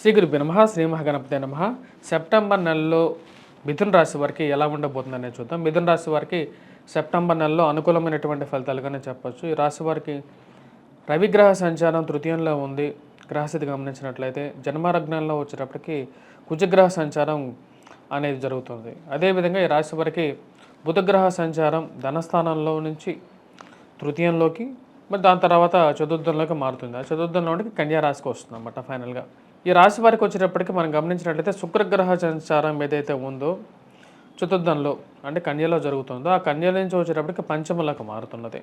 శ్రీ గురుభ్యో నమః శ్రీ మహాగణపతే నమః. సెప్టెంబర్ నెలలో మిథున రాశి వారికి ఎలా ఉండబోతుందనే చూద్దాం. మిథున రాశి వారికి సెప్టెంబర్ నెలలో అనుకూలమైనటువంటి ఫలితాలుగానే చెప్పొచ్చు. ఈ రాశి వారికి రవిగ్రహ సంచారం తృతీయంలో ఉంది. గ్రహస్థితి గమనించినట్లయితే జన్మలగ్నంలో వచ్చేటప్పటికి కుజగ్రహ సంచారం అనేది జరుగుతుంది. అదేవిధంగా ఈ రాశి వారికి బుధగ్రహ సంచారం ధనస్థానంలో నుంచి తృతీయంలోకి, మరి దాని తర్వాత చతుర్థంలోకి మారుతుంది. ఆ చతుర్థంలోకి కన్యా రాశికి వస్తుంది అన్నమాట ఫైనల్గా. ఈ రాశి వారికి వచ్చేటప్పటికి మనం గమనించినట్లయితే శుక్రగ్రహ సంచారం ఏదైతే ఉందో చతుర్థంలో అంటే కన్యలో జరుగుతుందో ఆ కన్య నుంచి వచ్చేటప్పటికి పంచమలకు మారుతున్నది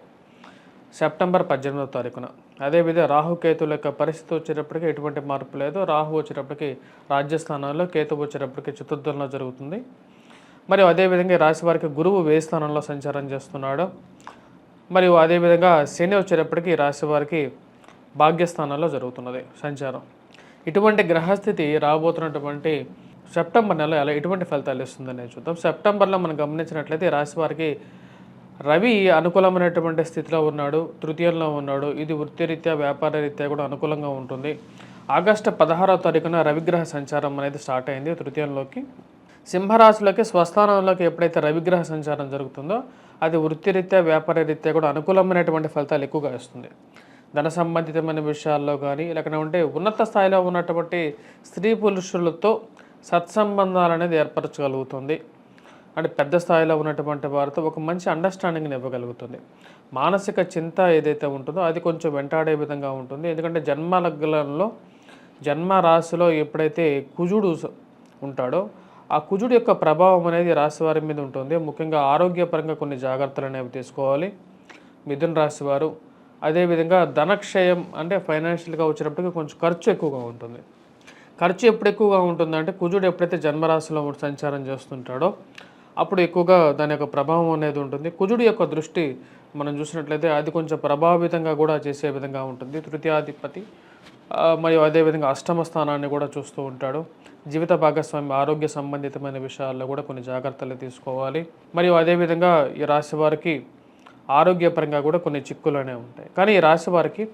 సెప్టెంబర్ 18వ తారీఖున. అదేవిధంగా రాహుకేతుల యొక్క పరిస్థితి వచ్చేటప్పటికి ఎటువంటి మార్పు లేదు. రాహు వచ్చేటప్పటికి రాజ్యస్థానాల్లో, కేతు వచ్చేటప్పటికి చతుర్థంలో జరుగుతుంది. మరియు అదేవిధంగా ఈ రాశి వారికి గురువు వ్యయ స్థానంలో సంచారం చేస్తున్నాడు. మరియు అదేవిధంగా శని వచ్చేటప్పటికి ఈ రాశి వారికి భాగ్యస్థానంలో జరుగుతున్నది సంచారం. ఇటువంటి గ్రహస్థితి రాబోతున్నటువంటి సెప్టెంబర్ నెల ఎటువంటి ఫలితాలు ఇస్తుందని చూద్దాం. సెప్టెంబర్లో మనం గమనించినట్లయితే రాశి వారికి రవి అనుకూలమైనటువంటి స్థితిలో ఉన్నాడు, తృతీయంలో ఉన్నాడు. ఇది వృత్తిరీత్యా వ్యాపార రీత్యా కూడా అనుకూలంగా ఉంటుంది. ఆగస్టు 16వ తారీఖున రవిగ్రహ సంచారం అనేది స్టార్ట్ అయింది తృతీయంలోకి. సింహరాశిలోకి స్వస్థానంలోకి ఎప్పుడైతే రవిగ్రహ సంచారం జరుగుతుందో అది వృత్తిరీత్యా వ్యాపార రీత్యా కూడా అనుకూలమైనటువంటి ఫలితాలు ఎక్కువగా ఇస్తుంది. ధన సంబంధితమైన విషయాల్లో కానీ లేకపోతే ఉన్నత స్థాయిలో ఉన్నటువంటి స్త్రీ పురుషులతో సత్సంబంధాలు అనేది ఏర్పరచగలుగుతుంది. అంటే పెద్ద స్థాయిలో ఉన్నటువంటి వారితో ఒక మంచి అండర్స్టాండింగ్ని ఇవ్వగలుగుతుంది. మానసిక చింత ఏదైతే ఉంటుందో అది కొంచెం వెంటాడే విధంగా ఉంటుంది. ఎందుకంటే జన్మలగ్నంలో జన్మ రాశిలో ఎప్పుడైతే కుజుడు ఉంటాడో ఆ కుజుడు యొక్క ప్రభావం అనేది రాశి వారి మీద ఉంటుంది. ముఖ్యంగా ఆరోగ్యపరంగా కొన్ని జాగ్రత్తలు అనేవి తీసుకోవాలి మిథున రాశి వారు. అదేవిధంగా ధనక్షయం అంటే ఫైనాన్షియల్గా వచ్చేటప్పటికి కొంచెం ఖర్చు ఎక్కువగా ఉంటుంది. ఖర్చు ఎప్పుడు ఎక్కువగా ఉంటుందంటే కుజుడు ఎప్పుడైతే జన్మరాశిలో సంచారం చేస్తుంటాడో అప్పుడు ఎక్కువగా దాని యొక్క ప్రభావం అనేది ఉంటుంది. కుజుడు యొక్క దృష్టి మనం చూసినట్లయితే అది కొంచెం ప్రభావితంగా కూడా చేసే విధంగా ఉంటుంది. తృతీయాధిపతి మరియు అదేవిధంగా అష్టమ స్థానాన్ని కూడా చూస్తూ ఉంటాడు. జీవిత భాగస్వామి ఆరోగ్య సంబంధితమైన విషయాల్లో కూడా కొన్ని జాగ్రత్తలు తీసుకోవాలి. మరియు అదేవిధంగా ఈ రాశి వారికి ఆరోగ్యపరంగా కూడా కొన్ని చిక్కులనే ఉంటాయి. కానీ ఈ రాశి వారికి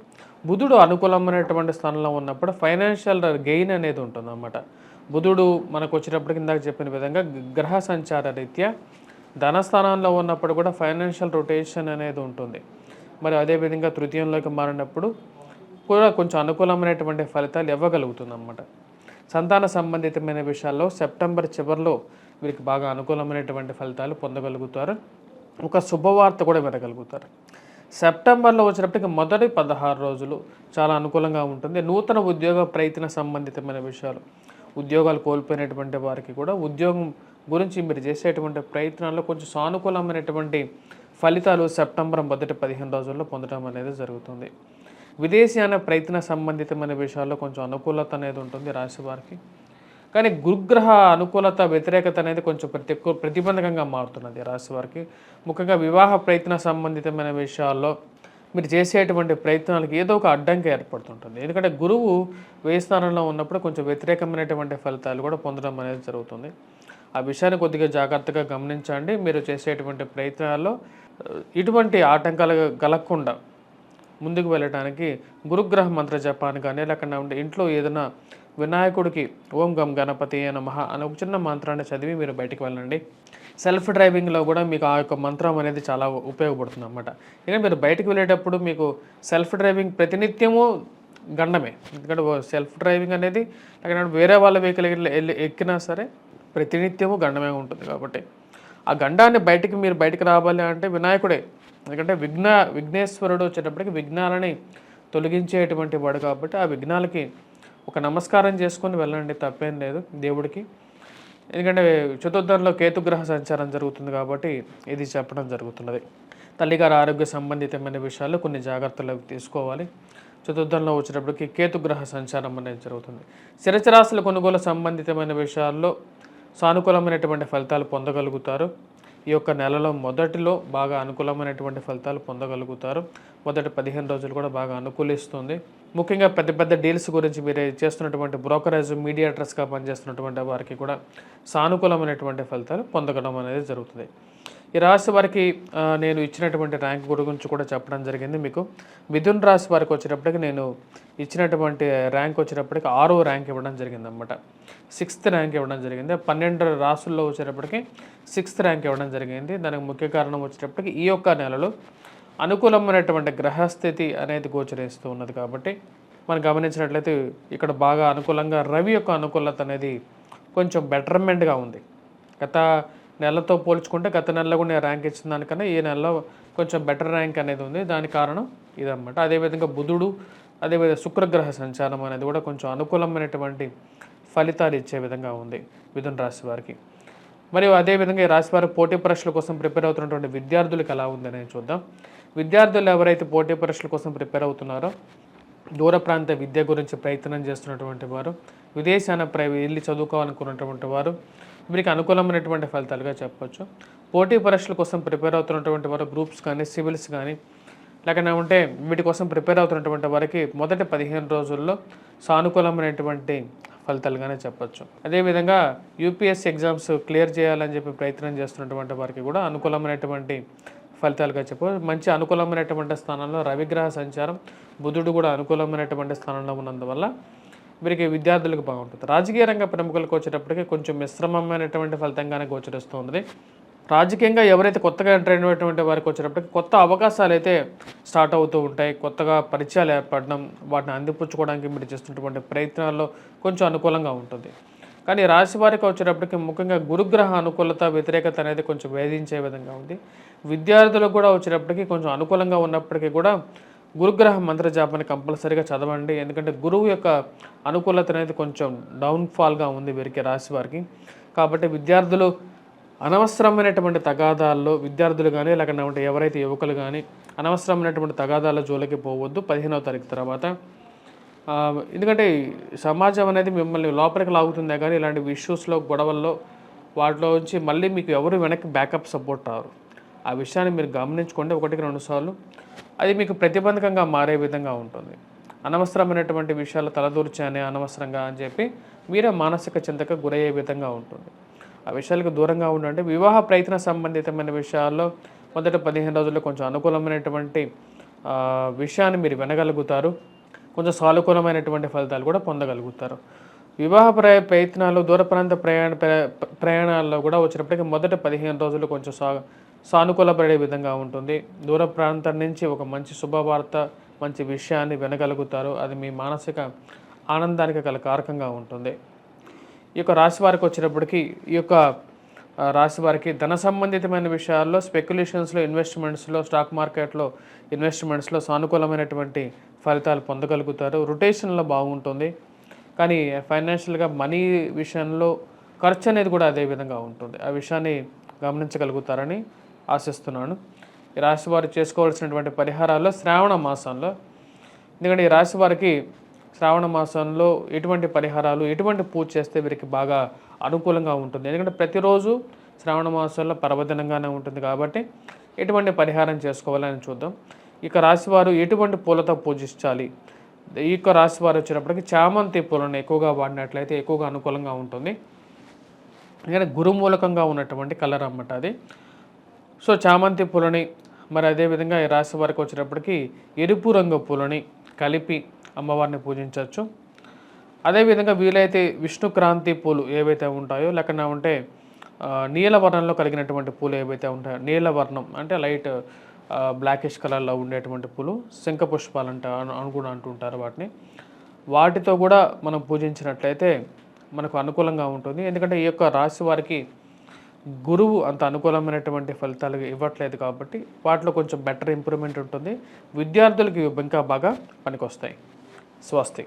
బుధుడు అనుకూలమైనటువంటి స్థానంలో ఉన్నప్పుడు ఫైనాన్షియల్ గెయిన్ అనేది ఉంటుంది అన్నమాట. బుధుడు మనకు వచ్చేటప్పటికి ఇందాక చెప్పిన విధంగా గ్రహ సంచార రీత్యా ధనస్థానంలో ఉన్నప్పుడు కూడా ఫైనాన్షియల్ రొటేషన్ అనేది ఉంటుంది. మరి అదేవిధంగా తృతీయంలోకి మారినప్పుడు కూడా కొంచెం అనుకూలమైనటువంటి ఫలితాలు ఇవ్వగలుగుతుంది అన్నమాట. సంతాన సంబంధితమైన విషయాల్లో సెప్టెంబర్ చివరిలో వీరికి బాగా అనుకూలమైనటువంటి ఫలితాలు పొందగలుగుతారు. ఒక శుభవార్త కూడా వినగలుగుతారు. సెప్టెంబర్లో వచ్చినప్పటికీ మొదటి 16 రోజులు చాలా అనుకూలంగా ఉంటుంది. నూతన ఉద్యోగ ప్రయత్న సంబంధితమైన విషయాలు, ఉద్యోగాలు కోల్పోయినటువంటి వారికి కూడా ఉద్యోగం గురించి మీరు చేసేటువంటి ప్రయత్నాల్లో కొంచెం సానుకూలమైనటువంటి ఫలితాలు సెప్టెంబర్ మొదటి 15 రోజుల్లో పొందడం అనేది జరుగుతుంది. విదేశీయాన ప్రయత్న సంబంధితమైన విషయాల్లో కొంచెం అనుకూలత అనేది ఉంటుంది రాశి వారికి. కానీ గురుగ్రహ అనుకూలత వ్యతిరేకత అనేది కొంచెం ప్రతిబంధకంగా మారుతున్నది రాశి వారికి. ముఖ్యంగా వివాహ ప్రయత్న సంబంధితమైన విషయాల్లో మీరు చేసేటువంటి ప్రయత్నాలకు ఏదో ఒక అడ్డంకి ఏర్పడుతుంటుంది. ఎందుకంటే గురువు వ్యయ స్థానంలో ఉన్నప్పుడు కొంచెం వ్యతిరేకమైనటువంటి ఫలితాలు కూడా పొందడం అనేది జరుగుతుంది. ఆ విషయాన్ని కొద్దిగా జాగ్రత్తగా గమనించండి. మీరు చేసేటువంటి ప్రయత్నాల్లో ఇటువంటి ఆటంకాలు కలగకుండా ముందుకు వెళ్ళడానికి గురుగ్రహ మంత్ర జపాన్ని కానీ లేకుండా ఇంట్లో ఏదైనా వినాయకుడికి ఓం గం గణపతి నమః అనే ఒక చిన్న మంత్రాన్ని చదివి మీరు బయటికి వెళ్ళండి. సెల్ఫ్ డ్రైవింగ్లో కూడా మీకు ఆ యొక్క మంత్రం అనేది చాలా ఉపయోగపడుతుంది అన్నమాట. ఎందుకంటే మీరు బయటికి వెళ్ళేటప్పుడు మీకు సెల్ఫ్ డ్రైవింగ్ ప్రతినిత్యము గండమే. ఎందుకంటే సెల్ఫ్ డ్రైవింగ్ అనేది లేకపోతే వేరే వాళ్ళ వెహికల్ ఎక్కినా సరే ప్రతినిత్యము గండమే ఉంటుంది. కాబట్టి ఆ గండాన్ని మీరు బయటికి రావాలి అంటే వినాయకుడే. ఎందుకంటే విఘ్నేశ్వరుడు వచ్చేటప్పటికి విఘ్నాలని తొలగించేటువంటి వాడు. కాబట్టి ఆ విఘ్నాలకి ఒక నమస్కారం చేసుకొని వెళ్ళండి, తప్పేం లేదు దేవుడికి. ఎందుకంటే చతుర్థంలో కేతుగ్రహ సంచారం జరుగుతుంది కాబట్టి ఇది చెప్పడం జరుగుతున్నది. తల్లిగారి ఆరోగ్య సంబంధితమైన విషయాల్లో కొన్ని జాగ్రత్తలు తీసుకోవాలి. చతుర్థంలో వచ్చేటప్పటికి కేతుగ్రహ సంచారం అనేది జరుగుతుంది. స్థిరచరాశుల కొనుగోలు సంబంధితమైన విషయాల్లో సానుకూలమైనటువంటి ఫలితాలు పొందగలుగుతారు. ఈ యొక్క నెలలో మొదటిలో బాగా అనుకూలమైనటువంటి ఫలితాలు పొందగలుగుతారు. మొదటి 15 రోజులు కూడా బాగా అనుకూలిస్తుంది. ముఖ్యంగా పెద్ద పెద్ద డీల్స్ గురించి మీరు చేస్తున్నటువంటి బ్రోకరేజ్ మీడియేటర్స్గా పనిచేస్తున్నటువంటి వారికి కూడా సానుకూలమైనటువంటి ఫలితాలు పొందడం అనేది జరుగుతుంది. ఈ రాశి వారికి నేను ఇచ్చినటువంటి ర్యాంక్ గురించి కూడా చెప్పడం జరిగింది మీకు. మిథున్ రాశి వారికి వచ్చేటప్పటికి నేను ఇచ్చినటువంటి ర్యాంక్ వచ్చేటప్పటికి 6వ ర్యాంక్ ఇవ్వడం జరిగిందనమాట. 6th ర్యాంక్ ఇవ్వడం జరిగింది. 12 రాసుల్లో వచ్చేటప్పటికి 6th ర్యాంక్ ఇవ్వడం జరిగింది. దానికి ముఖ్య కారణం వచ్చేటప్పటికి ఈ యొక్క నెలలో అనుకూలమైనటువంటి గ్రహస్థితి అనేది గోచరిస్తూ ఉన్నది కాబట్టి మనం గమనించినట్లయితే ఇక్కడ బాగా అనుకూలంగా రవి యొక్క అనుకూలత అనేది కొంచెం బెటర్మెంట్గా ఉంది. గత నెలతో పోల్చుకుంటే గత నెలలో కూడా నేను ర్యాంక్ ఇచ్చిన దానికన్నా ఈ నెలలో కొంచెం బెటర్ ర్యాంక్ అనేది ఉంది. దానికి కారణం ఇదన్నమాట. అదేవిధంగా బుధుడు అదేవిధంగా శుక్రగ్రహ సంచారం అనేది కూడా కొంచెం అనుకూలమైనటువంటి ఫలితాలు ఇచ్చే విధంగా ఉంది మిథున రాశి వారికి. మరియు అదేవిధంగా ఈ రాశి వారి పోటీ పరీక్షల కోసం ప్రిపేర్ అవుతున్నటువంటి విద్యార్థులకు ఎలా ఉందని చూద్దాం. విద్యార్థులు ఎవరైతే పోటీ పరీక్షల కోసం ప్రిపేర్ అవుతున్నారో, దూర ప్రాంత విద్య గురించి ప్రయత్నం చేస్తున్నటువంటి వారు, విదేశాన వెళ్ళి చదువుకోవాలనుకున్నటువంటి వారు వీరికి అనుకూలమైనటువంటి ఫలితాలుగా చెప్పవచ్చు. పోటీ పరీక్షల కోసం ప్రిపేర్ అవుతున్నటువంటి వారు గ్రూప్స్ కానీ సివిల్స్ కానీ లేకపోతే ఉంటే వీటి కోసం ప్రిపేర్ అవుతున్నటువంటి వారికి మొదటి 15 రోజుల్లో సానుకూలమైనటువంటి ఫలితాలుగానే చెప్పచ్చు. అదేవిధంగా యూపీఎస్సీ ఎగ్జామ్స్ క్లియర్ చేయాలని చెప్పి ప్రయత్నం చేస్తున్నటువంటి వారికి కూడా అనుకూలమైనటువంటి ఫలితాలుగా చెప్పవచ్చు. మంచి అనుకూలమైనటువంటి స్థానంలో రవిగ్రహ సంచారం, బుధుడు కూడా అనుకూలమైనటువంటి స్థానంలో ఉన్నందువల్ల వీరికి విద్యార్థులకు బాగుంటుంది. రాజకీయ రంగ ప్రముఖులకు వచ్చేటప్పటికి కొంచెం మిశ్రమమైనటువంటి ఫలితంగానే గోచరిస్తుంది. రాజకీయంగా ఎవరైతే కొత్తగా ఎంటర్ అయినటువంటి వారికి వచ్చేటప్పటికి కొత్త అవకాశాలు అయితే స్టార్ట్ అవుతూ ఉంటాయి. కొత్తగా పరిచయాలు ఏర్పడడం, వాటిని అందిపుచ్చుకోవడానికి మీరు చేస్తున్నటువంటి ప్రయత్నాల్లో కొంచెం అనుకూలంగా ఉంటుంది. కానీ రాశి వారికి వచ్చేటప్పటికి ముఖ్యంగా గురుగ్రహ అనుకూలత వ్యతిరేకత అనేది కొంచెం వేధించే విధంగా ఉంది. విద్యార్థులకు కూడా వచ్చేటప్పటికి కొంచెం అనుకూలంగా ఉన్నప్పటికీ కూడా గురుగ్రహ మంత్ర జాపాన్ని కంపల్సరీగా చదవండి. ఎందుకంటే గురువు యొక్క అనుకూలత అనేది కొంచెం డౌన్ఫాల్గా ఉంది వీరికి రాశి వారికి. కాబట్టి విద్యార్థులు అనవసరమైనటువంటి తగాదాల్లో విద్యార్థులు కానీ లేకపోతే ఎవరైతే యువకులు కానీ అనవసరమైనటువంటి తగాదాల జోలికి పోవద్దు 15వ తారీఖు తర్వాత. ఎందుకంటే సమాజం అనేది మిమ్మల్ని లోపలికి లాగుతుందే కానీ ఇలాంటి ఇష్యూస్లో గొడవల్లో వాటిలో నుంచి మళ్ళీ మీకు ఎవరు వెనక్కి బ్యాకప్ సపోర్ట్ రారు. ఆ విషయాన్ని మీరు గమనించుకోండి 1-2 సార్లు. అది మీకు ప్రతిబంధకంగా మారే విధంగా ఉంటుంది. అనవసరమైనటువంటి విషయాలు తలదూర్చానే అనవసరంగా అని చెప్పి మీరే మానసిక చింతకు గురయ్యే విధంగా ఉంటుంది. ఆ విషయాలకు దూరంగా ఉండండి. వివాహ ప్రయత్న సంబంధితమైన విషయాల్లో మొదటి 15 రోజుల్లో కొంచెం అనుకూలమైనటువంటి విషయాన్ని మీరు వినగలుగుతారు. కొంచెం సానుకూలమైనటువంటి ఫలితాలు కూడా పొందగలుగుతారు. వివాహ ప్రయత్నాలు దూర ప్రాంత ప్రయాణాల్లో కూడా వచ్చినప్పటికీ మొదటి 15 రోజులు కొంచెం సానుకూలపడే విధంగా ఉంటుంది. దూర ప్రాంతం నుంచి ఒక మంచి శుభవార్త, మంచి విషయాన్ని వినగలుగుతారు. అది మీ మానసిక ఆనందానికి గల కారకంగా ఉంటుంది. ఈ యొక్క రాశి వారికి వచ్చినప్పటికీ ఈ యొక్క రాశి వారికి ధన సంబంధితమైన విషయాల్లో స్పెక్యులేషన్స్లో, ఇన్వెస్ట్మెంట్స్లో, స్టాక్ మార్కెట్లో ఇన్వెస్ట్మెంట్స్లో సానుకూలమైనటువంటి ఫలితాలు పొందగలుగుతారు. రొటేషన్లో బాగుంటుంది. కానీ ఫైనాన్షియల్గా మనీ విషయంలో ఖర్చు అనేది కూడా అదే విధంగా ఉంటుంది. ఆ విషయాన్ని గమనించగలుగుతారని ఆశిస్తున్నాను. ఈ రాశి వారు చేసుకోవాల్సినటువంటి పరిహారాల్లో శ్రావణ మాసంలో, ఎందుకంటే ఈ రాశి వారికి శ్రావణ మాసంలో ఎటువంటి పరిహారాలు, ఎటువంటి పూజ చేస్తే వీరికి బాగా అనుకూలంగా ఉంటుంది. ఎందుకంటే ప్రతిరోజు శ్రావణ మాసంలో పర్వదినంగానే ఉంటుంది కాబట్టి ఎటువంటి పరిహారం చేసుకోవాలని చూద్దాం. ఇక రాశివారు ఎటువంటి పూలతో పూజించాలి. ఈ యొక్క రాశి వారు వచ్చినప్పటికీ చామంతి పూలను ఎక్కువగా వాడినట్లయితే ఎక్కువగా అనుకూలంగా ఉంటుంది. ఎందుకంటే గురుమూలకంగా ఉన్నటువంటి కలర్ అన్నమాట అది. సో చామంతి పూలని, మరి అదేవిధంగా ఈ రాశి వారికి వచ్చేటప్పటికి ఎరుపు రంగు పూలని కలిపి అమ్మవారిని పూజించవచ్చు. అదేవిధంగా వీలైతే విష్ణుక్రాంతి పూలు ఏవైతే ఉంటాయో, లేకుండా ఉంటే నీలవర్ణంలో కలిగినటువంటి పూలు ఏవైతే ఉంటాయో, నీలవర్ణం అంటే లైట్ బ్లాకిష్ కలర్లో ఉండేటువంటి పూలు, శంఖ పుష్పాలు అని కూడా అంటుంటారు వాటిని. వాటితో కూడా మనం పూజించినట్లయితే మనకు అనుకూలంగా ఉంటుంది. ఎందుకంటే ఈ యొక్క రాశి వారికి గురువు అంత అనుకూలమైనటువంటి ఫలితాలు ఇవ్వట్లేదు కాబట్టి వాటిలో కొంచెం బెటర్ ఇంప్రూవ్మెంట్ ఉంటుంది. విద్యార్థులకి ఇంకా బాగా పనికొస్తాయి. స్వస్తి.